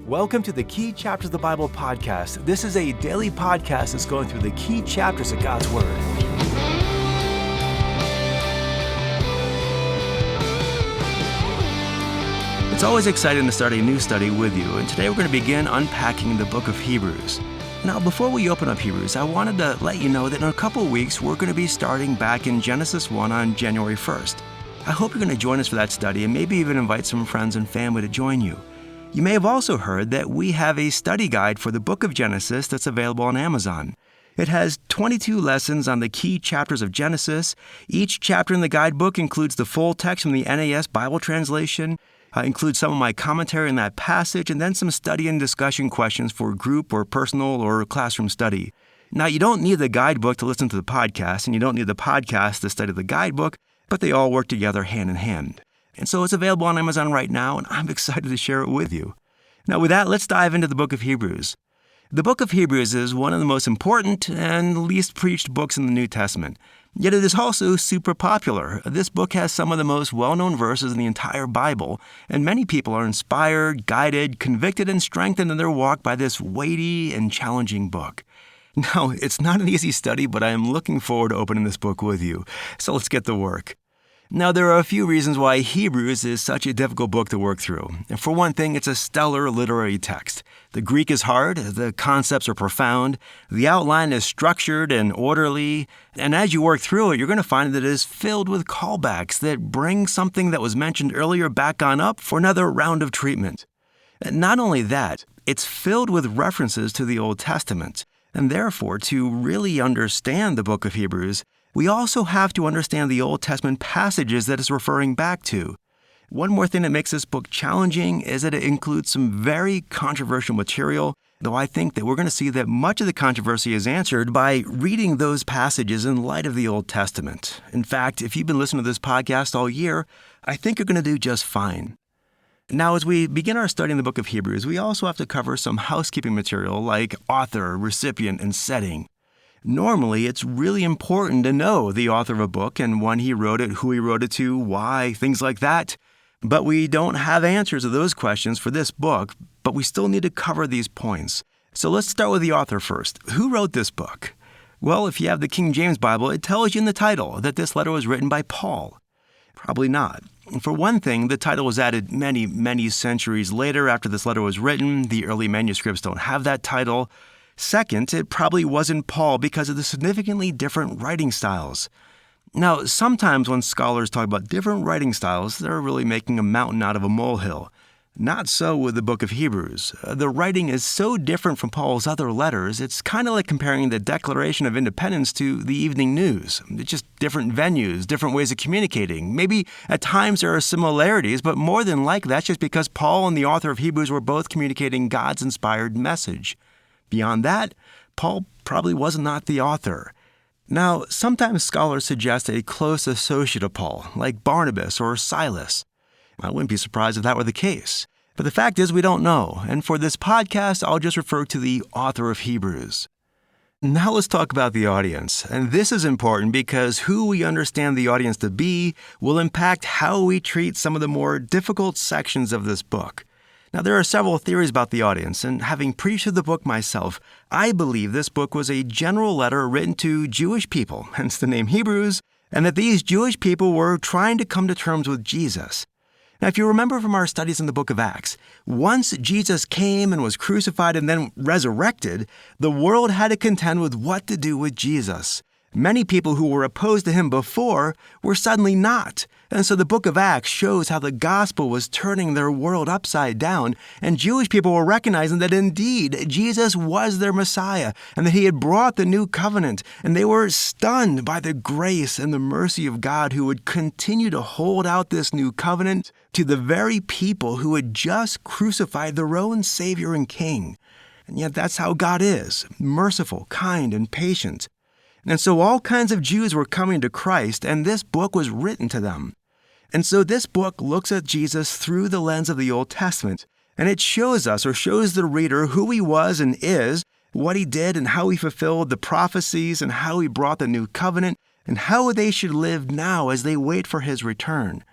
Welcome to the Key Chapters of the Bible podcast. This is a daily podcast that's going through the key chapters of God's Word. It's always exciting to start a new study with you, and today we're going to begin unpacking the book of Hebrews. Now, before we open up Hebrews, I wanted to let you know that in a couple of weeks, we're going to be starting back in Genesis 1 on January 1st. I hope you're going to join us for that study and maybe even invite some friends and family to join you. You may have also heard that we have a study guide for the book of Genesis that's available on Amazon. It has 22 lessons on the key chapters of Genesis. Each chapter in the guidebook includes the full text from the NAS Bible translation, includes some of my commentary on that passage, and then some study and discussion questions for group or personal or classroom study. Now, you don't need the guidebook to listen to the podcast, and you don't need the podcast to study the guidebook, but they all work together hand in hand. And so it's available on Amazon right now, and I'm excited to share it with you. Now, with that, let's dive into the book of Hebrews. The book of Hebrews is one of the most important and least preached books in the New Testament. Yet it is also super popular. This book has some of the most well-known verses in the entire Bible, and many people are inspired, guided, convicted, and strengthened in their walk by this weighty and challenging book. Now, it's not an easy study, but I am looking forward to opening this book with you. So let's get to work. Now, there are a few reasons why Hebrews is such a difficult book to work through. And for one thing, it's a stellar literary text. The Greek is hard, the concepts are profound, the outline is structured and orderly, and as you work through it, you're going to find that it is filled with callbacks that bring something that was mentioned earlier back on up for another round of treatment. And not only that, it's filled with references to the Old Testament. And therefore, to really understand the book of Hebrews, we also have to understand the Old Testament passages that it's referring back to. One more thing that makes this book challenging is that it includes some very controversial material, though I think that we're going to see that much of the controversy is answered by reading those passages in light of the Old Testament. In fact, if you've been listening to this podcast all year, I think you're going to do just fine. Now, as we begin our study in the book of Hebrews, we also have to cover some housekeeping material like author, recipient, and setting. Normally, it's really important to know the author of a book and when he wrote it, who he wrote it to, why, things like that. But we don't have answers to those questions for this book, but we still need to cover these points. So let's start with the author first. Who wrote this book? Well, if you have the King James Bible, it tells you in the title that this letter was written by Paul. Probably not. For one thing, the title was added many, many centuries later after this letter was written. The early manuscripts don't have that title. Second, it probably wasn't Paul because of the significantly different writing styles. Now, sometimes when scholars talk about different writing styles, they're really making a mountain out of a molehill. Not so with the book of Hebrews. The writing is so different from Paul's other letters, it's kind of like comparing the Declaration of Independence to the Evening News. It's just different venues, different ways of communicating. Maybe at times there are similarities, but more than likely that's just because Paul and the author of Hebrews were both communicating God's inspired message. Beyond that, Paul probably was not the author. Now, sometimes scholars suggest a close associate of Paul, like Barnabas or Silas. I wouldn't be surprised if that were the case. But the fact is we don't know, and for this podcast, I'll just refer to the author of Hebrews. Now let's talk about the audience. And this is important because who we understand the audience to be will impact how we treat some of the more difficult sections of this book. Now, there are several theories about the audience, and having preached the book myself, I believe this book was a general letter written to Jewish people, hence the name Hebrews, and that these Jewish people were trying to come to terms with Jesus. Now, if you remember from our studies in the book of Acts, once Jesus came and was crucified and then resurrected, the world had to contend with what to do with Jesus. Many people who were opposed to him before were suddenly not. And so the book of Acts shows how the gospel was turning their world upside down, and Jewish people were recognizing that indeed Jesus was their Messiah and that he had brought the new covenant, and they were stunned by the grace and the mercy of God who would continue to hold out this new covenant to the very people who had just crucified their own Savior and King. And yet that's how God is, merciful, kind, and patient. And so all kinds of Jews were coming to Christ, and this book was written to them. And so this book looks at Jesus through the lens of the Old Testament, and it shows us, or shows the reader, who he was and is, what he did and how he fulfilled the prophecies and how he brought the new covenant, and how they should live now as they wait for his return.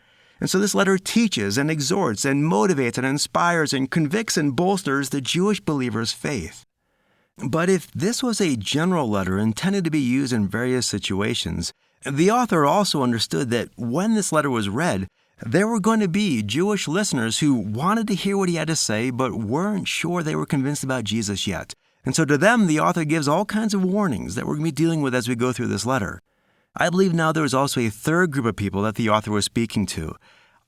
And so this letter teaches and exhorts and motivates and inspires and convicts and bolsters the Jewish believers' faith. But if this was a general letter intended to be used in various situations, the author also understood that when this letter was read, there were going to be Jewish listeners who wanted to hear what he had to say but weren't sure they were convinced about Jesus yet. And so to them, the author gives all kinds of warnings that we're going to be dealing with as we go through this letter. I believe now there was also a third group of people that the author was speaking to.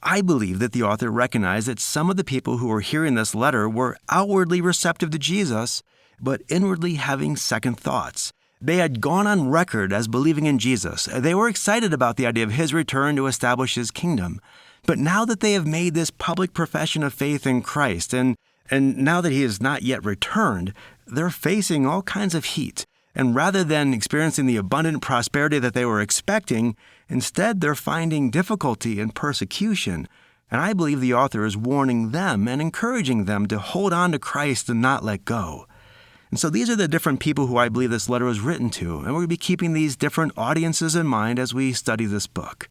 I believe that the author recognized that some of the people who were hearing this letter were outwardly receptive to Jesus, but inwardly having second thoughts. They had gone on record as believing in Jesus. They were excited about the idea of his return to establish his kingdom. But now that they have made this public profession of faith in Christ, and now that he has not yet returned, they're facing all kinds of heat. And rather than experiencing the abundant prosperity that they were expecting, instead they're finding difficulty and persecution. And I believe the author is warning them and encouraging them to hold on to Christ and not let go. And so these are the different people who I believe this letter was written to, and we're going to be keeping these different audiences in mind as we study this book.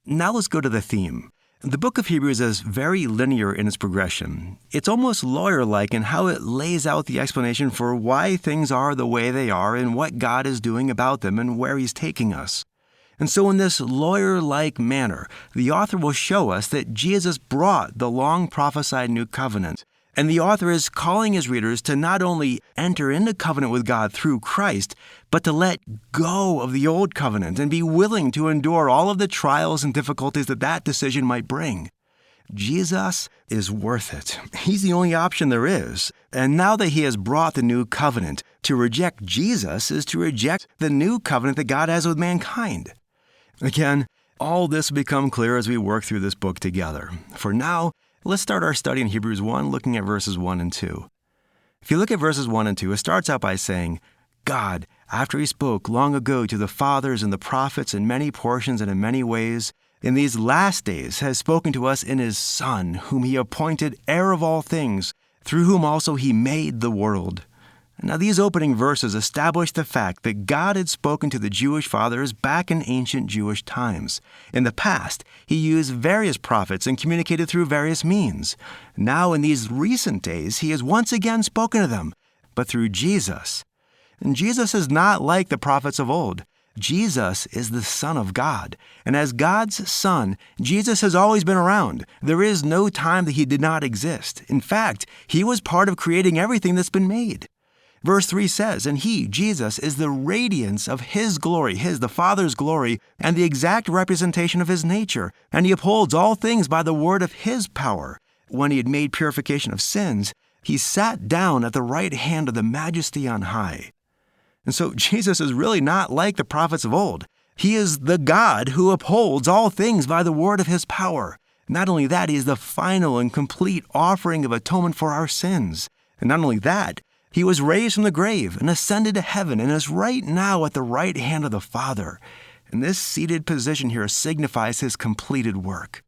Now let's go to the theme. The book of Hebrews is very linear in its progression. It's almost lawyer-like in how it lays out the explanation for why things are the way they are and what God is doing about them and where he's taking us. And so in this lawyer-like manner, the author will show us that Jesus brought the long-prophesied new covenant. And the author is calling his readers to not only enter into covenant with God through Christ, but to let go of the old covenant and be willing to endure all of the trials and difficulties that decision might bring. Jesus is worth it. He's the only option there is. And now that he has brought the new covenant, to reject Jesus is to reject the new covenant that God has with mankind. Again, all this will become clear as we work through this book together. For now, let's start our study in Hebrews 1, looking at verses 1 and 2. If you look at verses 1 and 2, it starts out by saying, God, after he spoke long ago to the fathers and the prophets in many portions and in many ways, in these last days has spoken to us in his Son, whom he appointed heir of all things, through whom also he made the world. Now, these opening verses establish the fact that God had spoken to the Jewish fathers back in ancient Jewish times. In the past, he used various prophets and communicated through various means. Now, in these recent days, he has once again spoken to them, but through Jesus. And Jesus is not like the prophets of old. Jesus is the Son of God. And as God's Son, Jesus has always been around. There is no time that he did not exist. In fact, he was part of creating everything that's been made. Verse 3 says, and he, Jesus, is the radiance of his glory, the Father's glory, and the exact representation of his nature. And he upholds all things by the word of his power. When he had made purification of sins, he sat down at the right hand of the Majesty on high. And so Jesus is really not like the prophets of old. He is the God who upholds all things by the word of his power. Not only that, he is the final and complete offering of atonement for our sins. And not only that, he was raised from the grave and ascended to heaven and is right now at the right hand of the Father. And this seated position here signifies his completed work.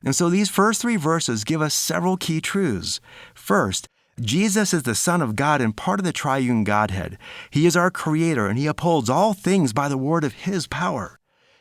And so these first three verses give us several key truths. First, Jesus is the Son of God and part of the triune Godhead. He is our Creator, and he upholds all things by the word of his power.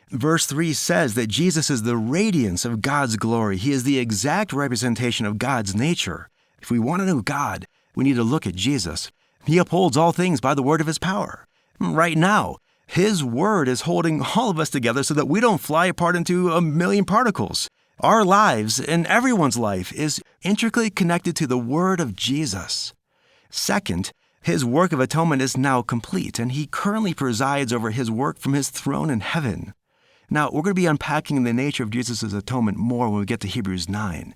Verse 3 says that Jesus is the radiance of God's glory. He is the exact representation of God's nature. If we want to know God, we need to look at Jesus. He upholds all things by the word of his power. Right now, his word is holding all of us together so that we don't fly apart into a million particles. Our lives and everyone's life is intricately connected to the word of Jesus. Second, his work of atonement is now complete, and he currently presides over his work from his throne in heaven. Now, we're going to be unpacking the nature of Jesus' atonement more when we get to Hebrews 9.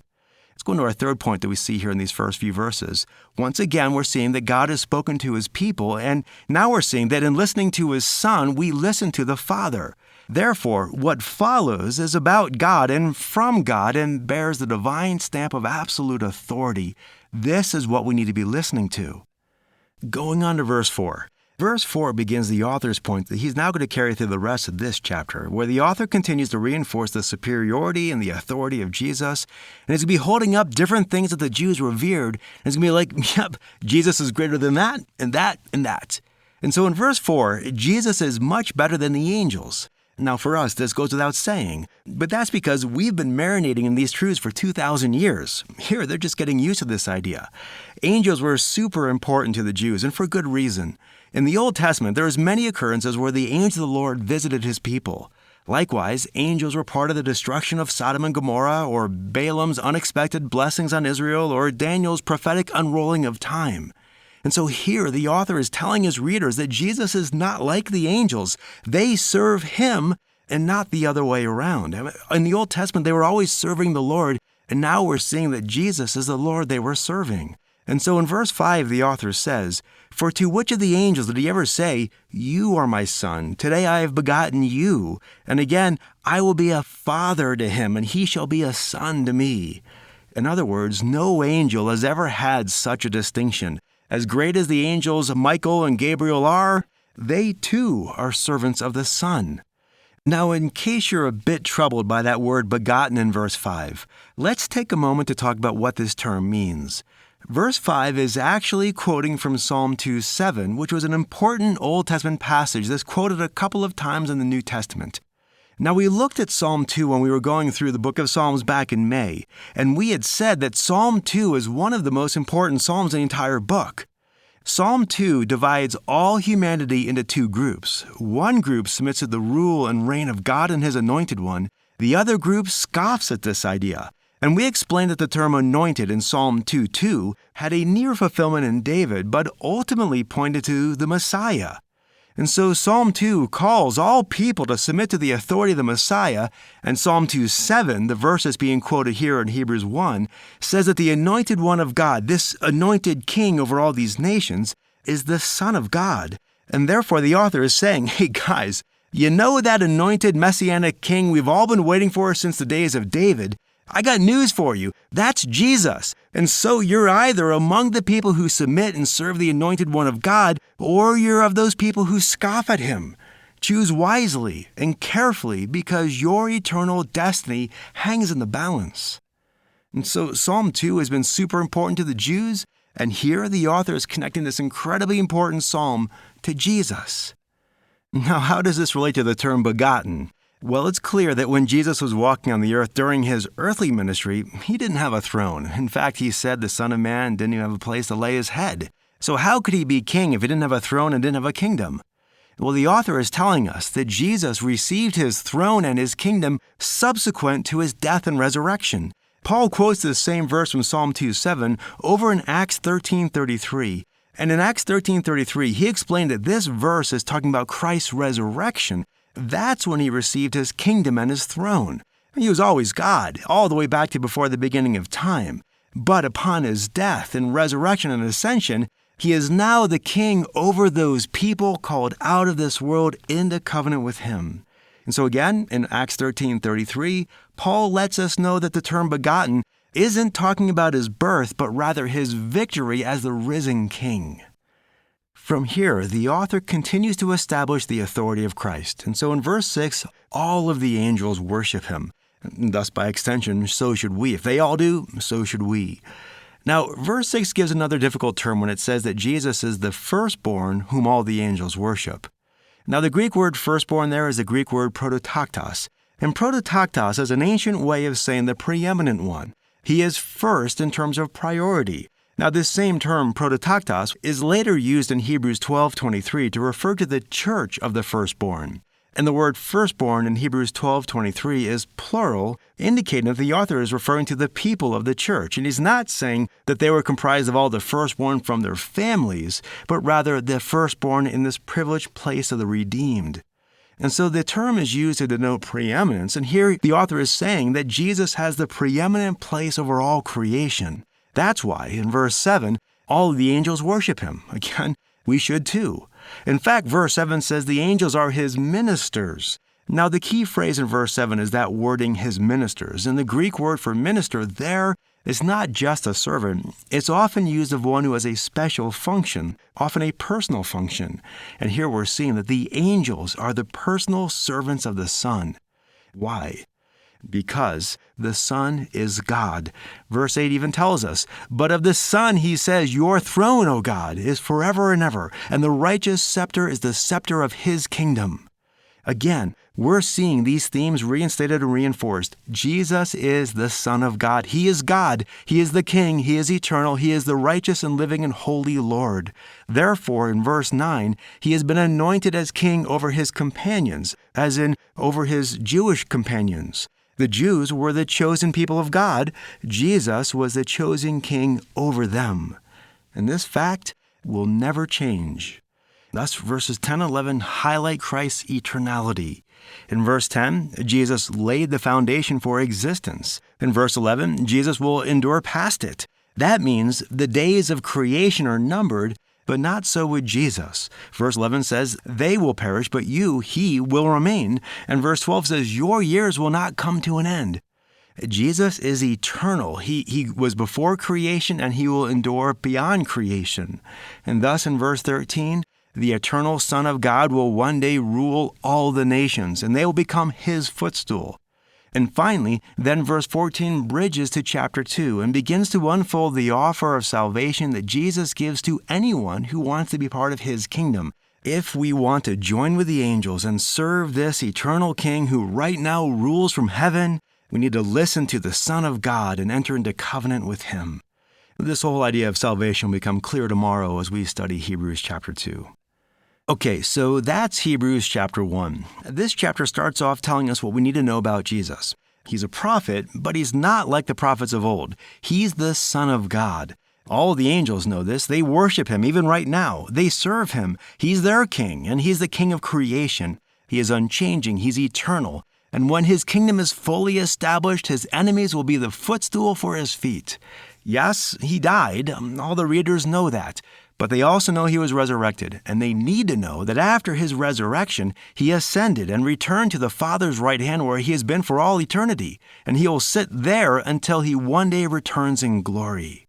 Let's go into our third point that we see here in these first few verses. Once again, we're seeing that God has spoken to his people, and now we're seeing that in listening to his Son, we listen to the Father. Therefore, what follows is about God and from God and bears the divine stamp of absolute authority. This is what we need to be listening to. Going on to verse 4. Verse 4 begins the author's point that he's now going to carry through the rest of this chapter, where the author continues to reinforce the superiority and the authority of Jesus, and he's going to be holding up different things that the Jews revered, and it's going to be like, yep, Jesus is greater than that, and that, and that. And so in verse 4, Jesus is much better than the angels. Now for us, this goes without saying, but that's because we've been marinating in these truths for 2,000 years. Here, they're just getting used to this idea. Angels were super important to the Jews, and for good reason. In the Old Testament, there's many occurrences where the angel of the Lord visited his people. Likewise, angels were part of the destruction of Sodom and Gomorrah, or Balaam's unexpected blessings on Israel, or Daniel's prophetic unrolling of time. And so here, the author is telling his readers that Jesus is not like the angels. They serve him and not the other way around. In the Old Testament, they were always serving the Lord, and now we're seeing that Jesus is the Lord they were serving. And so in verse 5, the author says, "For to which of the angels did he ever say, 'You are my son, today I have begotten you'? And again, 'I will be a father to him, and he shall be a son to me'?" In other words, no angel has ever had such a distinction. As great as the angels Michael and Gabriel are, they too are servants of the Son. Now, in case you're a bit troubled by that word begotten in verse 5, let's take a moment to talk about what this term means. Verse 5 is actually quoting from Psalm 2:7, which was an important Old Testament passage that's quoted a couple of times in the New Testament. Now, we looked at Psalm 2 when we were going through the book of Psalms back in May, and we had said that Psalm 2 is one of the most important Psalms in the entire book. Psalm 2 divides all humanity into two groups. One group submits to the rule and reign of God and His Anointed One. The other group scoffs at this idea. And we explained that the term anointed in Psalm 2:2 had a near fulfillment in David, but ultimately pointed to the Messiah. And so Psalm 2 calls all people to submit to the authority of the Messiah, and Psalm 2:7, the verses being quoted here in Hebrews 1, says that the anointed one of God, this anointed king over all these nations, is the Son of God. And therefore the author is saying, hey guys, you know that anointed messianic king we've all been waiting for since the days of David? I got news for you. That's Jesus. And so you're either among the people who submit and serve the anointed one of God, or you're of those people who scoff at him. Choose wisely and carefully, because your eternal destiny hangs in the balance. And so Psalm 2 has been super important to the Jews, and here the author is connecting this incredibly important psalm to Jesus. Now, how does this relate to the term begotten? Well, it's clear that when Jesus was walking on the earth during his earthly ministry, he didn't have a throne. In fact, he said the Son of Man didn't even have a place to lay his head. So how could he be king if he didn't have a throne and didn't have a kingdom? Well, the author is telling us that Jesus received his throne and his kingdom subsequent to his death and resurrection. Paul quotes the same verse from Psalm 2:7 over in Acts 13:33. And in Acts 13:33, he explained that this verse is talking about Christ's resurrection. That's when he received his kingdom and his throne. He was always God, all the way back to before the beginning of time. But upon his death and resurrection and ascension, he is now the king over those people called out of this world into covenant with him. And so again, in Acts 13:33, Paul lets us know that the term begotten isn't talking about his birth, but rather his victory as the risen king. From here, the author continues to establish the authority of Christ. And so in verse 6, all of the angels worship him. And thus, by extension, so should we. If they all do, so should we. Now, verse 6 gives another difficult term when it says that Jesus is the firstborn whom all the angels worship. Now, the Greek word firstborn there is the Greek word prototoktos. And prototoktos is an ancient way of saying the preeminent one. He is first in terms of priority. Now, this same term, prototoktos, is later used in Hebrews 12:23 to refer to the church of the firstborn. And the word firstborn in Hebrews 12:23 is plural, indicating that the author is referring to the people of the church. And he's not saying that they were comprised of all the firstborn from their families, but rather the firstborn in this privileged place of the redeemed. And so the term is used to denote preeminence, and here the author is saying that Jesus has the preeminent place over all creation. That's why, in verse 7, all of the angels worship him. Again, we should too. In fact, verse 7 says the angels are his ministers. Now, the key phrase in verse 7 is that wording, his ministers. And the Greek word for minister there is not just a servant. It's often used of one who has a special function, often a personal function. And here we're seeing that the angels are the personal servants of the Son. Why? Because the Son is God. Verse 8 even tells us, but of the Son he says, your throne, O God, is forever and ever, and the righteous scepter is the scepter of his kingdom. Again, we're seeing these themes reinstated and reinforced. Jesus is the Son of God. He is God. He is the King. He is eternal. He is the righteous and living and holy Lord. Therefore, in verse 9, he has been anointed as king over his companions, as in over his Jewish companions. The Jews were the chosen people of God. Jesus was the chosen king over them. And this fact will never change. Thus, verses 10 and 11 highlight Christ's eternality. In verse 10, Jesus laid the foundation for existence. In verse 11, Jesus will endure past it. That means the days of creation are numbered, but not so with Jesus. Verse 11 says, they will perish, but he will remain. And verse 12 says, your years will not come to an end. Jesus is eternal. He was before creation, and he will endure beyond creation. And thus, in verse 13, the eternal Son of God will one day rule all the nations, and they will become his footstool. And finally, then verse 14 bridges to chapter 2 and begins to unfold the offer of salvation that Jesus gives to anyone who wants to be part of his kingdom. If we want to join with the angels and serve this eternal King who right now rules from heaven, we need to listen to the Son of God and enter into covenant with him. This whole idea of salvation will become clear tomorrow as we study Hebrews chapter 2. Okay, so that's Hebrews chapter 1. This chapter starts off telling us what we need to know about Jesus. He's a prophet, but he's not like the prophets of old. He's the Son of God. All the angels know this. They worship him even right now. They serve him. He's their king, and he's the king of creation. He is unchanging. He's eternal. And when his kingdom is fully established, his enemies will be the footstool for his feet. Yes, he died. All the readers know that. But they also know he was resurrected, and they need to know that after his resurrection, he ascended and returned to the Father's right hand where he has been for all eternity, and he will sit there until he one day returns in glory.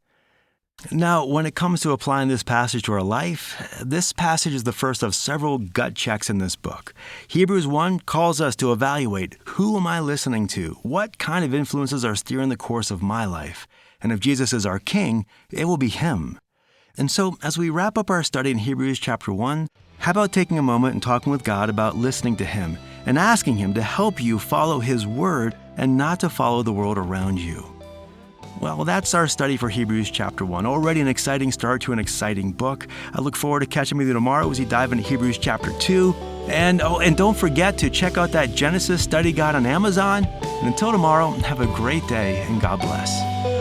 Now, when it comes to applying this passage to our life, this passage is the first of several gut checks in this book. Hebrews 1 calls us to evaluate, who am I listening to? What kind of influences are steering the course of my life? And if Jesus is our king, it will be him. And so, as we wrap up our study in Hebrews chapter 1, how about taking a moment and talking with God about listening to him and asking him to help you follow his word and not to follow the world around you? Well, that's our study for Hebrews chapter 1. Already an exciting start to an exciting book. I look forward to catching with you tomorrow as we dive into Hebrews chapter 2. And don't forget to check out that Genesis study guide on Amazon. And until tomorrow, have a great day and God bless.